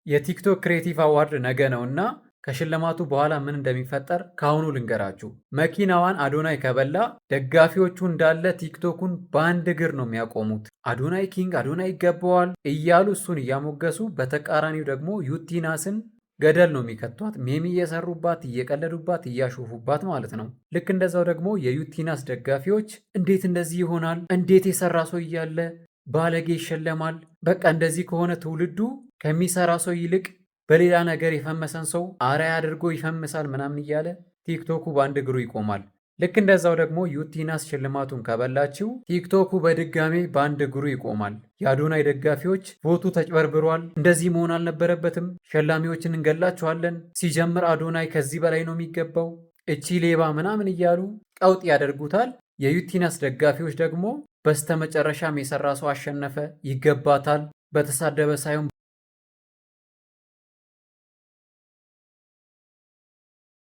የቲክቶክ ክሬቲቭ አዋርድ ነገ ነው እና ከሽልማቱ በኋላ ምን እንደሚፈጠር ከአሁኑ ልንገራችሁ። መኪናዋን አዶናይ ከበላ ደጋፊዎቹ እንዳለ ቲክቶኩን በአንድ እግር ነው የሚያቆሙት። አዶናይ ኪንግ፣ አዶናይ ይገባዋል እያሉ እሱን እያሞገሱ፣ በተቃራኒው ደግሞ ዩቲናስን ገደል ነው የሚከቷት። ሜሚ እየሰሩባት፣ እየቀለዱባት፣ እያሾፉባት ማለት ነው። ልክ እንደዛው ደግሞ የዩቲናስ ደጋፊዎች እንዴት እንደዚህ ይሆናል? እንዴት የሰራ ሰው እያለ ባለጌ ይሸለማል? በቃ እንደዚህ ከሆነ ትውልዱ ከሚሰራ ሰው ይልቅ በሌላ ነገር የፈመሰን ሰው አርአያ አድርጎ ይፈምሳል ምናምን እያለ ቲክቶኩ በአንድ እግሩ ይቆማል። ልክ እንደዛው ደግሞ ዩቲናስ ሽልማቱን ከበላችው ቲክቶኩ በድጋሜ በአንድ እግሩ ይቆማል። የአዶናይ ደጋፊዎች ቮቱ ተጭበርብሯል፣ እንደዚህ መሆን አልነበረበትም፣ ሸላሚዎችን እንገላችኋለን፣ ሲጀምር አዶናይ ከዚህ በላይ ነው የሚገባው፣ እቺ ሌባ ምናምን እያሉ ቀውጥ ያደርጉታል። የዩቲናስ ደጋፊዎች ደግሞ በስተመጨረሻም የሰራ ሰው አሸነፈ፣ ይገባታል፣ በተሳደበ ሳይሆን